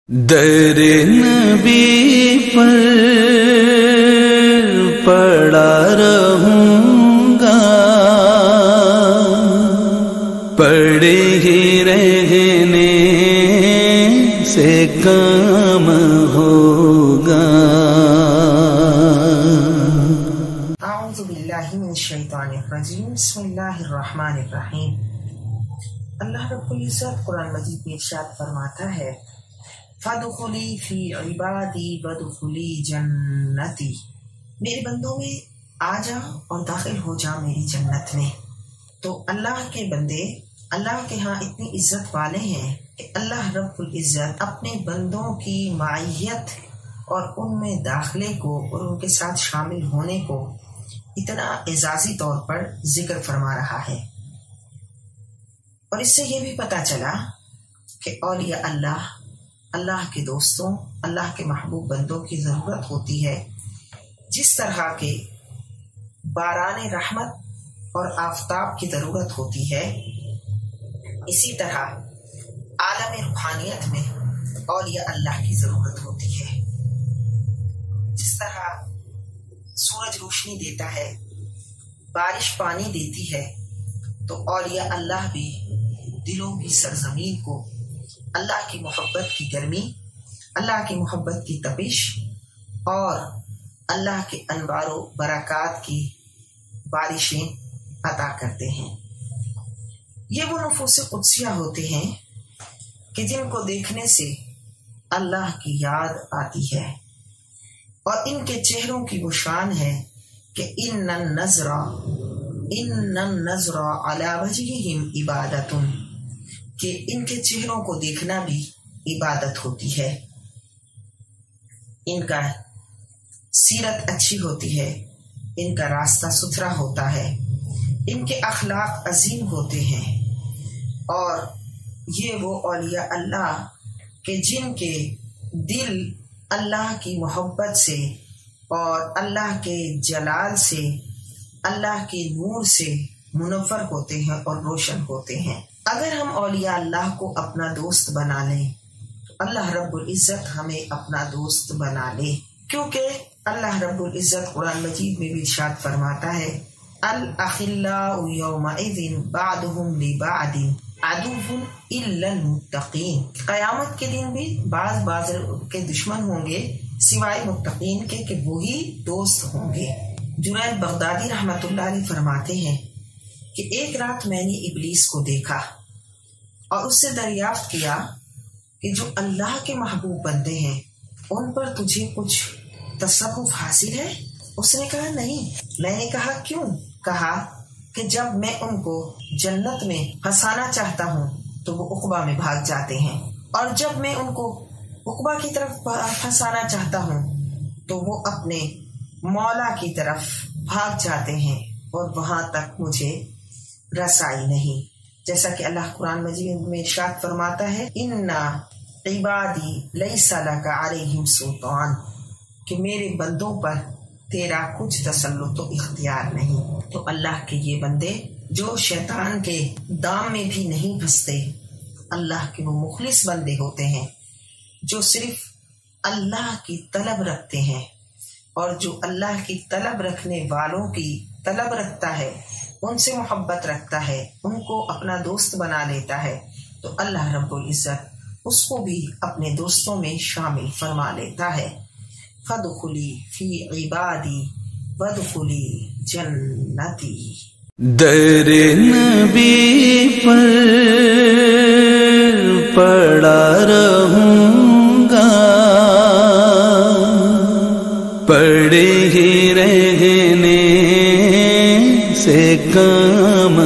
در نبی پر پڑا رہوں گا، پڑے ہی رہنے سے کام ہوگا۔ اعوذ باللہ من الشیطان الرجیم، بسم اللہ الرحمن الرحیم۔ اللہ رب العزت قرآن مجید میں ارشاد فرماتا ہے، فَادْخُلِي فِي عِبَادِي وَادْخُلِي جَنَّتِي، میرے بندوں میں آ جا اور داخل ہو جا میری جنت میں۔ تو اللہ کے بندے اللہ کے ہاں اتنی عزت والے ہیں کہ اللہ رب العزت اپنے بندوں کی معیت اور ان میں داخلے کو اور ان کے ساتھ شامل ہونے کو اتنا اعزازی طور پر ذکر فرما رہا ہے۔ اور اس سے یہ بھی پتہ چلا کہ اولیاء اللہ کے دوستوں، اللہ کے محبوب بندوں کی ضرورت ہوتی ہے، جس طرح کے باران رحمت اور آفتاب کی ضرورت ہوتی ہے، اسی طرح عالم روحانیت میں اولیاء اللہ کی ضرورت ہوتی ہے۔ جس طرح سورج روشنی دیتا ہے، بارش پانی دیتی ہے، تو اولیاء اللہ بھی دلوں کی سرزمین کو اللہ کی محبت کی گرمی، اللہ کی محبت کی تپش اور اللہ کے انوار و برکات کی بارشیں عطا کرتے ہیں۔ یہ وہ نفوس قدسیہ ہوتے ہیں کہ جن کو دیکھنے سے اللہ کی یاد آتی ہے، اور ان کے چہروں کی وہ شان ہے کہ ان النظر علی وجہہم عبادۃ، کہ ان کے چہروں کو دیکھنا بھی عبادت ہوتی ہے۔ ان کا سیرت اچھی ہوتی ہے، ان کا راستہ ستھرا ہوتا ہے، ان کے اخلاق عظیم ہوتے ہیں، اور یہ وہ اولیاء اللہ کہ جن کے دل اللہ کی محبت سے اور اللہ کے جلال سے، اللہ کے نور سے منور ہوتے ہیں اور روشن ہوتے ہیں۔ اگر ہم اولیاء اللہ کو اپنا دوست بنا لیں تو اللہ رب العزت ہمیں اپنا دوست بنا لے، کیونکہ اللہ رب العزت قرآن مجید میں بھی ارشاد فرماتا ہے، الاخلاء یومئذ بعضهم لبعض عدو الا المتقین، قیامت کے دن بھی بعض کے دشمن ہوں گے سوائے متقین کے کہ وہی دوست ہوں گے۔ جنید بغدادی رحمۃ اللہ علیہ فرماتے ہیں کہ ایک رات میں نے ابلیس کو دیکھا اور اس سے دریافت کیا کہ جو اللہ کے محبوب بندے ہیں ان پر تجھے کچھ تصرف حاصل ہے؟ اس نے کہا نہیں۔ میں نے کہا کیوں؟ کہا کہ جب میں ان کو جنت میں پھنسانا چاہتا ہوں تو وہ عقبہ میں بھاگ جاتے ہیں، اور جب میں ان کو عقبہ کی طرف پھنسانا چاہتا ہوں تو وہ اپنے مولا کی طرف بھاگ جاتے ہیں اور وہاں تک مجھے رسائی نہیں۔ جیسا کہ اللہ قرآن مجید میں ارشاد فرماتا ہے، اِنَّا عِبَادِي لَيْسَ لَكَ عَلَيْهِمْ سُلْطَانٌ، کہ میرے بندوں پر تیرا کچھ تسلط و اختیار نہیں۔ تو اللہ کے یہ بندے جو شیطان کے دام میں بھی نہیں پھنستے، اللہ کے وہ مخلص بندے ہوتے ہیں جو صرف اللہ کی طلب رکھتے ہیں، اور جو اللہ کی طلب رکھنے والوں کی طلب رکھتا ہے، ان سے محبت رکھتا ہے، ان کو اپنا دوست بنا لیتا ہے، تو اللہ رب العزت اس کو بھی اپنے دوستوں میں شامل فرما لیتا ہے۔ فَادْخُلِي فِي عِبَادِي وَادْخُلِي جَنَّتِي۔ در نبی پر پڑا رہوں گا، پڑے ہی رہنے سے کام